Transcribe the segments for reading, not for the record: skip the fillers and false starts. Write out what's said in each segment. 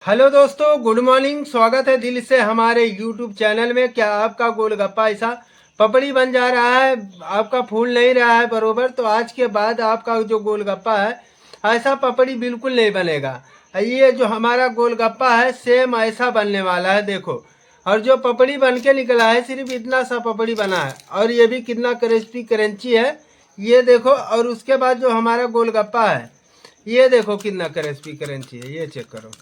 Hello दोस्तों, good morning. स्वागत है दिल से हमारे यूट्यूब चैनल में। क्या आपका गोलगप्पा ऐसा पपड़ी बन जा रहा है, आपका फूल नहीं रहा है बरोबर, तो आज के बाद आपका जो गोलगप्पा है ऐसा पपड़ी बिल्कुल नहीं बनेगा। ये जो हमारा गोलगप्पा है सेम ऐसा बनने वाला है, देखो। और जो पपड़ी बन के निकला है सिर्फ इतना सा पपड़ी बना है, और ये भी कितना क्रिस्पी क्रंची है, ये देखो। और उसके बाद जो हमारा गोलगप्पा है ये देखो कितना क्रिस्पी क्रंची है, ये चेक करो।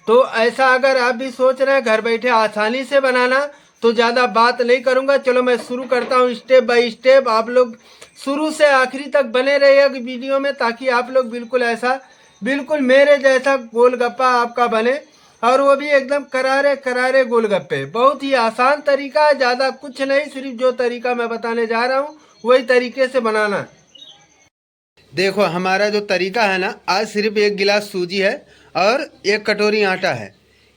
तो ऐसा अगर आप भी सोच रहे हैं घर बैठे आसानी से बनाना, तो ज़्यादा बात नहीं करूंगा, चलो मैं शुरू करता हूं स्टेप बाय स्टेप। आप लोग शुरू से आखिरी तक बने रहिए वीडियो में, ताकि आप लोग बिल्कुल ऐसा बिल्कुल मेरे जैसा गोलगप्पा आपका बने, और वो भी एकदम करारे करारे गोलगप्पे। बहुत ही आसान तरीका है, ज़्यादा कुछ नहीं, सिर्फ जो तरीका मैं बताने जा रहा हूँ वही तरीके से बनाना। देखो हमारा जो तरीका है ना, आज सिर्फ 1 गिलास सूजी है और 1 कटोरी आटा है।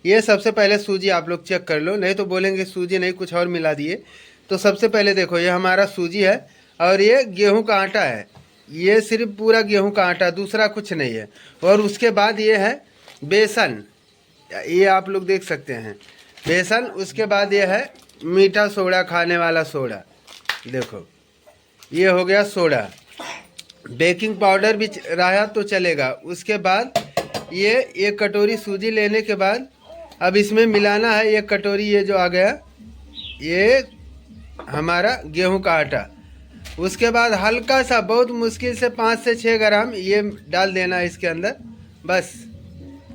ये सबसे पहले सूजी आप लोग चेक कर लो, नहीं तो बोलेंगे सूजी नहीं कुछ और मिला दिए। तो सबसे पहले देखो ये हमारा सूजी है और ये गेहूं का आटा है। ये सिर्फ पूरा गेहूं का आटा, दूसरा कुछ नहीं है। और उसके बाद ये है बेसन, ये आप लोग देख सकते हैं बेसन। उसके बाद ये है मीठा सोडा, खाने वाला सोडा, देखो ये हो गया सोडा। बेकिंग पाउडर भी रहा तो चलेगा। उसके बाद ये 1 कटोरी सूजी लेने के बाद अब इसमें मिलाना है 1 कटोरी, ये जो आ गया ये हमारा गेहूं का आटा। उसके बाद हल्का सा, बहुत मुश्किल से 5 से 6 ग्राम ये डाल देना है इसके अंदर, बस।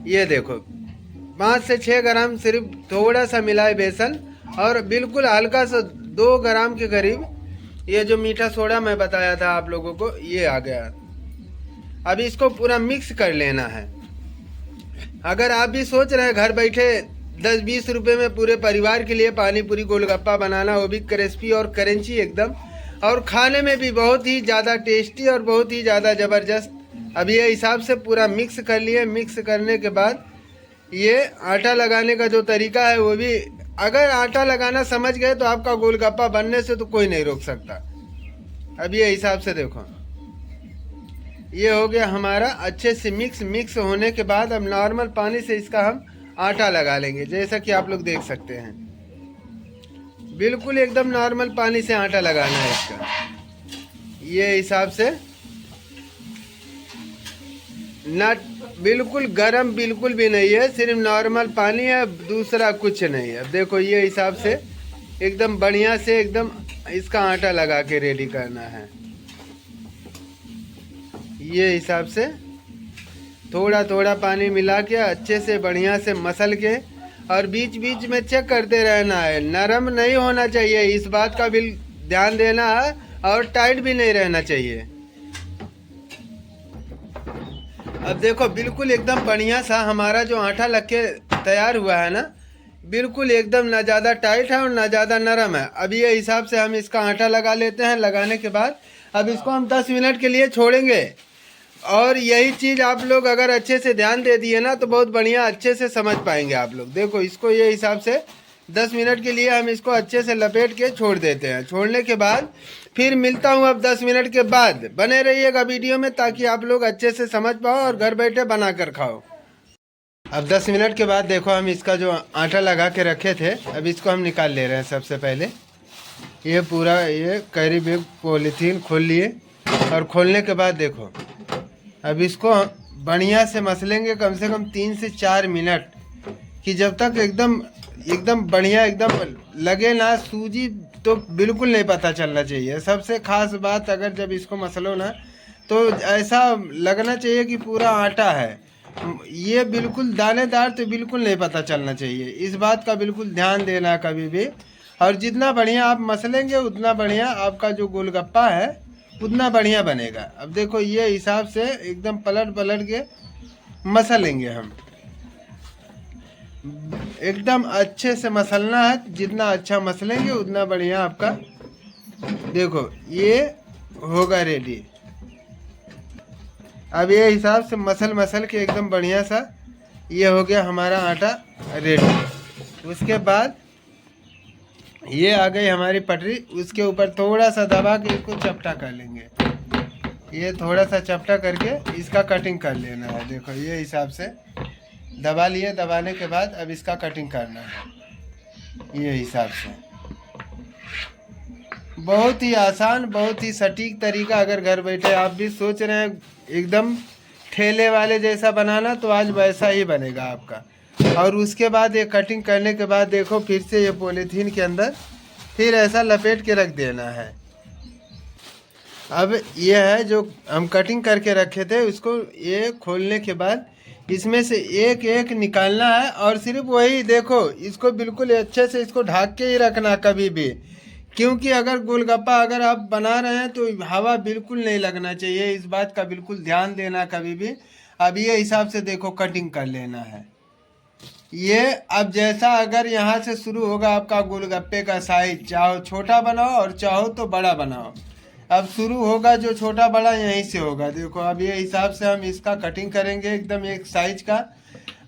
ये देखो 5 से 6 ग्राम, सिर्फ थोड़ा सा मिलाए बेसन, और बिल्कुल हल्का सा 2 ग्राम के करीब ये जो मीठा सोडा मैं बताया था आप लोगों को, ये आ गया। अब इसको पूरा मिक्स कर लेना है। अगर आप भी सोच रहे हैं घर बैठे 10-20 रुपए में पूरे परिवार के लिए पानी पूरी गोलगप्पा बनाना, वो भी क्रिस्पी और क्रंची एकदम, और खाने में भी बहुत ही ज़्यादा टेस्टी और बहुत ही ज़्यादा ज़बरदस्त। अब ये हिसाब से पूरा मिक्स कर लिए। मिक्स करने के बाद ये आटा लगाने का जो तरीका है, वो भी अगर आटा लगाना समझ गए तो आपका गोलगप्पा बनने से तो कोई नहीं रोक सकता। अब ये हिसाब से देखो, ये हो गया हमारा अच्छे से मिक्स होने के बाद अब नॉर्मल पानी से इसका हम आटा लगा लेंगे, जैसा कि आप लोग देख सकते हैं। बिल्कुल एकदम नॉर्मल पानी से आटा लगाना है इसका, ये हिसाब से ना। बिल्कुल गरम बिल्कुल भी नहीं है, सिर्फ नॉर्मल पानी है, दूसरा कुछ नहीं है। अब देखो ये हिसाब से एकदम बढ़िया से एकदम इसका आटा लगा के रेडी करना है। ये हिसाब से थोड़ा थोड़ा पानी मिला के अच्छे से बढ़िया से मसल के, और बीच बीच में चेक करते रहना है। नरम नहीं होना चाहिए, इस बात का भी ध्यान देना है, और टाइट भी नहीं रहना चाहिए। अब देखो बिल्कुल एकदम बढ़िया सा हमारा जो आटा लग के तैयार हुआ है ना, बिल्कुल एकदम ना ज़्यादा टाइट है और ना ज़्यादा नरम है। अब ये हिसाब से हम इसका आटा लगा लेते हैं। लगाने के बाद अब इसको हम 10 मिनट के लिए छोड़ेंगे। और यही चीज़ आप लोग अगर अच्छे से ध्यान दे दिए ना, तो बहुत बढ़िया अच्छे से समझ पाएंगे आप लोग। देखो इसको ये हिसाब से 10 मिनट के लिए हम इसको अच्छे से लपेट के छोड़ देते हैं। छोड़ने के बाद फिर मिलता हूँ अब 10 मिनट के बाद। बने रहिएगा वीडियो में, ताकि आप लोग अच्छे से समझ पाओ और घर बैठे बना कर खाओ। अब 10 मिनट के बाद देखो हम इसका जो आटा लगा के रखे थे, अब इसको हम निकाल ले रहे हैं। सबसे पहले ये पूरा ये कैरी बैग पॉलीथीन खोल लिए, और खोलने के बाद देखो अब इसको बढ़िया से मसलेंगे कम से कम 3 से 4 मिनट, कि जब तक एकदम बढ़िया एकदम लगे ना सूजी, तो बिल्कुल नहीं पता चलना चाहिए। सबसे खास बात, अगर जब इसको मसलो ना, तो ऐसा लगना चाहिए कि पूरा आटा है। ये बिल्कुल दानेदार तो बिल्कुल नहीं पता चलना चाहिए। इस बात का बिल्कुल ध्यान देना कभी भी। और जितना बढ़िया आप मसलेंगे उतना बढ़िया आपका जो गोलगप्पा है उतना बढ़िया बनेगा। अब देखो ये हिसाब से एकदम पलट के मसलेंगे हम। एकदम अच्छे से मसलना है, जितना अच्छा मसलेंगे उतना बढ़िया आपका। देखो ये होगा रेडी। अब ये हिसाब से मसल के एकदम बढ़िया सा ये हो गया हमारा आटा रेडी। उसके बाद ये आ गई हमारी पटरी, उसके ऊपर थोड़ा सा दबा के इसको चपटा कर लेंगे। ये थोड़ा सा चपटा करके इसका कटिंग कर लेना है। देखो ये हिसाब से दबा लिए, दबाने के बाद अब इसका कटिंग करना है ये हिसाब से। बहुत ही आसान, बहुत ही सटीक तरीका। अगर घर बैठे आप भी सोच रहे हैं एकदम ठेले वाले जैसा बनाना, तो आज वैसा ही बनेगा आपका। और उसके बाद ये कटिंग करने के बाद देखो फिर से ये पॉलीथीन के अंदर फिर ऐसा लपेट के रख देना है। अब ये है जो हम कटिंग करके रखे थे, उसको ये खोलने के बाद इसमें से एक एक निकालना है। और सिर्फ वही देखो, इसको बिल्कुल अच्छे से इसको ढक के ही रखना कभी भी, क्योंकि अगर गोलगप्पा अगर आप बना रहे हैं तो हवा बिल्कुल नहीं लगना चाहिए। इस बात का बिल्कुल ध्यान देना कभी भी। अब ये हिसाब से देखो कटिंग कर लेना है ये। अब जैसा अगर यहाँ से शुरू होगा आपका गोलगप्पे का साइज, चाहो छोटा बनाओ और चाहो तो बड़ा बनाओ। अब शुरू होगा जो छोटा बड़ा यहीं से होगा। देखो अब ये हिसाब से हम इसका कटिंग करेंगे एकदम एक साइज का।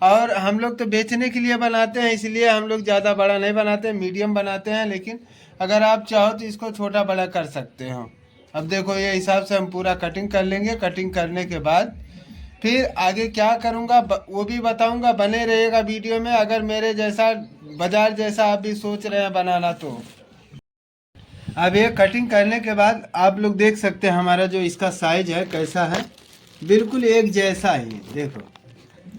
और हम लोग तो बेचने के लिए बनाते हैं, इसलिए हम लोग ज़्यादा बड़ा नहीं बनाते, मीडियम बनाते हैं। लेकिन अगर आप चाहो तो इसको छोटा बड़ा कर सकते हो। अब देखो ये हिसाब से हम पूरा कटिंग कर लेंगे। कटिंग करने के बाद फिर आगे क्या करूँगा वो भी बताऊँगा, बने रहेगा वीडियो में। अगर मेरे जैसा बाजार जैसा आप भी सोच रहे हैं बनाना तो। अब ये कटिंग करने के बाद आप लोग देख सकते हैं हमारा जो इसका साइज है कैसा है, बिल्कुल एक जैसा ही। देखो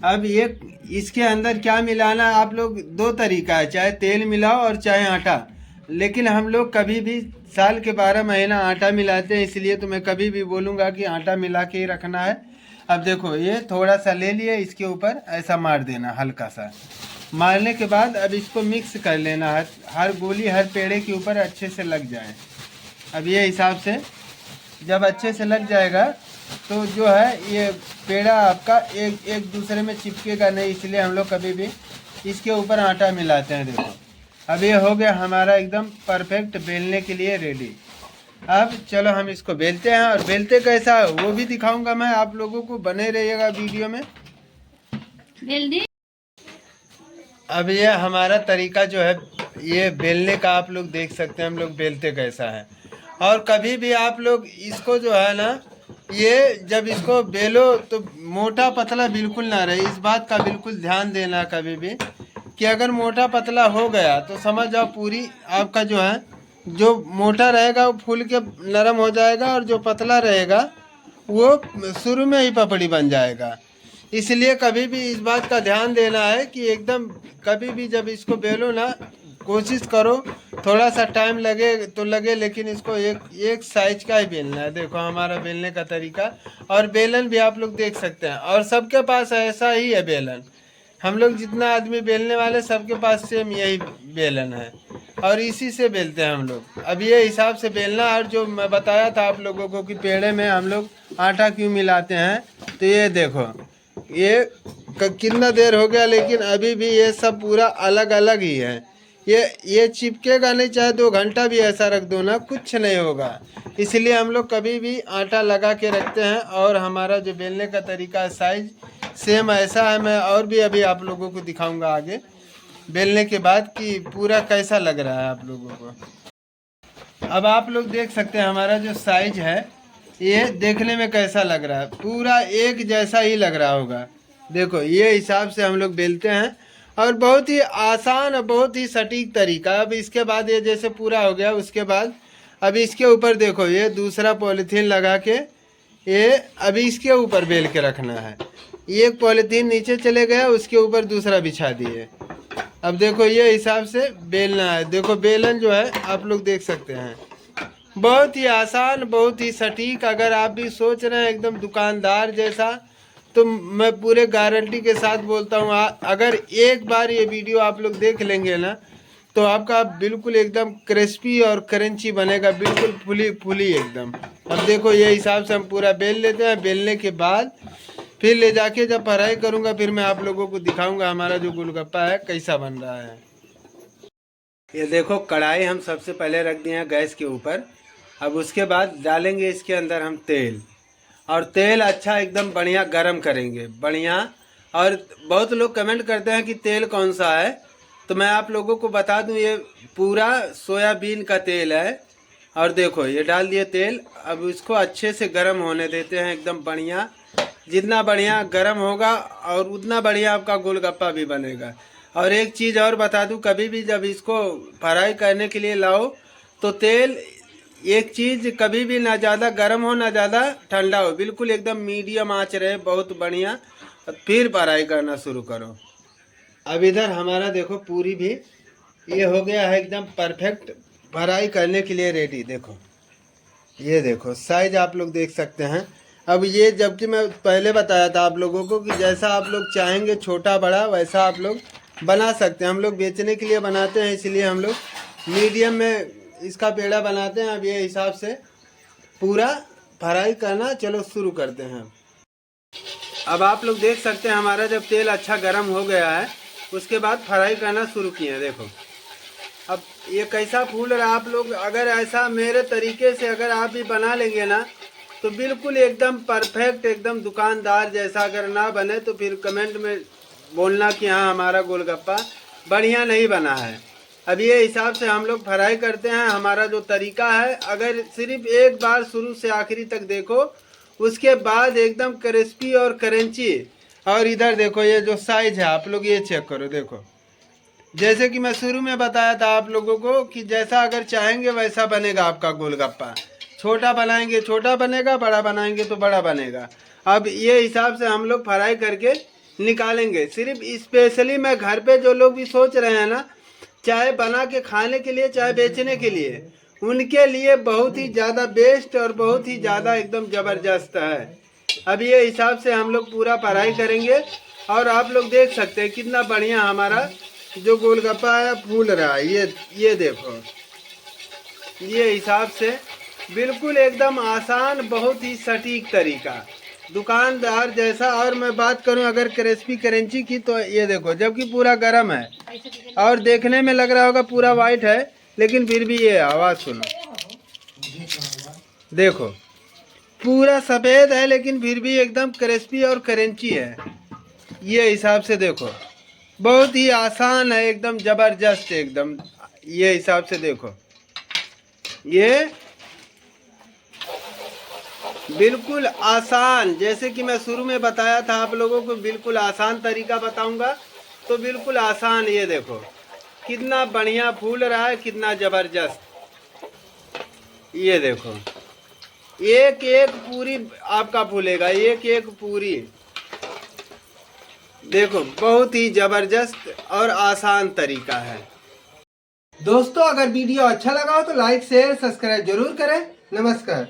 अब ये इसके अंदर क्या मिलाना है, आप लोग दो तरीका है, चाहे तेल मिलाओ और चाहे आटा। लेकिन हम लोग कभी भी साल के 12 महीना आटा मिलाते हैं, इसलिए तो मैं कभी भी बोलूँगा कि आटा मिला के ही रखना है। अब देखो ये थोड़ा सा ले लिए, इसके ऊपर ऐसा मार देना, हल्का सा मारने के बाद अब इसको मिक्स कर लेना है, हर गोली हर पेड़े के ऊपर अच्छे से लग जाए। अब ये हिसाब से जब अच्छे से लग जाएगा तो जो है ये पेड़ा आपका एक दूसरे में चिपकेगा नहीं, इसलिए हम लोग कभी भी इसके ऊपर आटा मिलाते हैं। देखो अब ये हो गया हमारा एकदम परफेक्ट बेलने के लिए रेडी। अब चलो हम इसको बेलते हैं, और बेलते कैसा है वो भी दिखाऊंगा मैं आप लोगों को, बने रहिएगा वीडियो में। अब ये हमारा तरीका जो है ये बेलने का आप लोग देख सकते हैं हम लोग बेलते कैसा है। और कभी भी आप लोग इसको जो है ना, ये जब इसको बेलो तो मोटा पतला बिल्कुल ना रहे, इस बात का बिल्कुल ध्यान देना कभी भी कि अगर मोटा पतला हो गया तो समझ जाओ पूरी आपका जो है, जो मोटा रहेगा वो फूल के नरम हो जाएगा, और जो पतला रहेगा वो शुरू में ही पपड़ी बन जाएगा। इसलिए कभी भी इस बात का ध्यान देना है कि एकदम कभी भी जब इसको बेलो ना, कोशिश करो थोड़ा सा टाइम लगे तो लगे, लेकिन इसको एक साइज का ही बेलना है। देखो हमारा बेलने का तरीका, और बेलन भी आप लोग देख सकते हैं, और सबके पास ऐसा ही है बेलन। हम लोग जितना आदमी बेलने वाले सबके पास सेम यही बेलन है, और इसी से बेलते हैं हम लोग। अब ये हिसाब से बेलना। और जो मैं बताया था आप लोगों को कि पेड़े में हम लोग आटा क्यों मिलाते हैं, तो ये देखो ये कितना देर हो गया, लेकिन अभी भी ये सब पूरा अलग अलग ही है। ये चिपकेगा नहीं, चाहे 2 घंटा भी ऐसा रख दो ना, कुछ नहीं होगा। इसलिए हम लोग कभी भी आटा लगा के रखते हैं। और हमारा जो बेलने का तरीका साइज सेम ऐसा है। मैं और भी अभी आप लोगों को दिखाऊंगा आगे बेलने के बाद कि पूरा कैसा लग रहा है आप लोगों को। अब आप लोग देख सकते हैं हमारा जो साइज है ये देखने में कैसा लग रहा है, पूरा एक जैसा ही लग रहा होगा। देखो ये हिसाब से हम लोग बेलते हैं, और बहुत ही आसान और बहुत ही सटीक तरीका। अब इसके बाद ये जैसे पूरा हो गया, उसके बाद अब इसके ऊपर देखो ये दूसरा पॉलीथीन लगा के ये अभी इसके ऊपर बेल के रखना है। एक पॉलीथीन नीचे चले गया, उसके ऊपर दूसरा बिछा दिए। अब देखो ये हिसाब से बेलना है। देखो बेलन जो है आप लोग देख सकते हैं, बहुत ही आसान, बहुत ही सटीक। अगर आप भी सोच रहे हैं एकदम दुकानदार जैसा, तो मैं पूरे गारंटी के साथ बोलता हूँ अगर एक बार ये वीडियो आप लोग देख लेंगे ना, तो आपका बिल्कुल एकदम क्रिस्पी और क्रंची बनेगा, बिल्कुल फुली फुली एकदम। अब देखो ये हिसाब से हम पूरा बेल लेते हैं। बेलने के बाद फिर ले जाके जब फ्राई करूँगा, फिर मैं आप लोगों को दिखाऊँगा हमारा जो गोलगप्पा है कैसा बन रहा है। ये देखो कढ़ाई हम सबसे पहले रख दिए हैं गैस के ऊपर। अब उसके बाद डालेंगे इसके अंदर हम तेल, और तेल अच्छा एकदम बढ़िया गरम करेंगे, बढ़िया। और बहुत लोग कमेंट करते हैं कि तेल कौन सा है, तो मैं आप लोगों को बता दूं ये पूरा सोयाबीन का तेल है। और देखो ये डाल दिए तेल। अब इसको अच्छे से गर्म होने देते हैं एकदम बढ़िया। जितना बढ़िया गर्म होगा और उतना बढ़िया आपका गोलगप्पा भी बनेगा। और एक चीज़ और बता दूं, कभी भी जब इसको फ्राई करने के लिए लाओ तो तेल, एक चीज़, कभी भी ना ज़्यादा गर्म हो ना ज़्यादा ठंडा हो, बिल्कुल एकदम मीडियम आंच रहे, बहुत बढ़िया। फिर फ्राई करना शुरू करो। अब इधर हमारा देखो पूरी भी ये हो गया है एकदम परफेक्ट, फ्राई करने के लिए रेडी। देखो ये देखो साइज आप लोग देख सकते हैं। अब ये जबकि मैं पहले बताया था आप लोगों को कि जैसा आप लोग चाहेंगे छोटा बड़ा वैसा आप लोग बना सकते हैं। हम लोग बेचने के लिए बनाते हैं, इसलिए हम लोग मीडियम में इसका पेड़ा बनाते हैं। अब ये हिसाब से पूरा फ्राई करना चलो शुरू करते हैं। अब आप लोग देख सकते हैं हमारा जब तेल अच्छा गर्म हो गया है उसके बाद फ्राई करना शुरू किए हैं। देखो अब ये कैसा फूल रहा है। आप लोग अगर ऐसा मेरे तरीके से अगर आप भी बना लेंगे ना तो बिल्कुल एकदम परफेक्ट, एकदम दुकानदार जैसा। अगर ना बने तो फिर कमेंट में बोलना कि हाँ हमारा गोलगप्पा बढ़िया नहीं बना है। अब ये हिसाब से हम लोग फ्राई करते हैं। हमारा जो तरीका है, अगर सिर्फ एक बार शुरू से आखिरी तक देखो उसके बाद एकदम क्रिस्पी और क्रंची। और इधर देखो ये जो साइज है आप लोग ये चेक करो। देखो जैसे कि मैं शुरू में बताया था आप लोगों को कि जैसा अगर चाहेंगे वैसा बनेगा आपका गोलगप्पा। छोटा बनाएंगे छोटा बनेगा, बड़ा बनाएंगे तो बड़ा बनेगा। अब ये हिसाब से हम लोग फ्राई करके निकालेंगे। सिर्फ स्पेशली मैं घर पे जो लोग भी सोच रहे हैं ना, चाहे बना के खाने के लिए चाहे बेचने के लिए, उनके लिए बहुत ही ज़्यादा बेस्ट और बहुत ही ज़्यादा एकदम ज़बरदस्त है। अब ये हिसाब से हम लोग पूरा फ्राई करेंगे। और आप लोग देख सकते हैं कितना बढ़िया हमारा जो गोलगप्पा है फूल रहा है। ये देखो ये हिसाब से बिल्कुल एकदम आसान, बहुत ही सटीक तरीका, दुकानदार जैसा। और मैं बात करूं अगर क्रिस्पी क्रंची की तो ये देखो जबकि पूरा गर्म है और देखने में लग रहा होगा पूरा वाइट है, लेकिन फिर भी ये आवाज़ सुनो। देखो पूरा सफ़ेद है लेकिन फिर भी एकदम क्रिस्पी और क्रंची है। ये हिसाब से देखो बहुत ही आसान है, एकदम ज़बरदस्त एकदम। ये हिसाब से देखो ये बिल्कुल आसान, जैसे कि मैं शुरू में बताया था आप लोगों को बिल्कुल आसान तरीका बताऊंगा तो बिल्कुल आसान। ये देखो कितना बढ़िया फूल रहा है, कितना ज़बरदस्त। ये देखो एक एक पूरी आपका फूलेगा, एक एक पूरी। देखो बहुत ही ज़बरदस्त और आसान तरीका है। दोस्तों अगर वीडियो अच्छा लगा हो तो लाइक शेयर सब्सक्राइब जरूर करें। नमस्कार।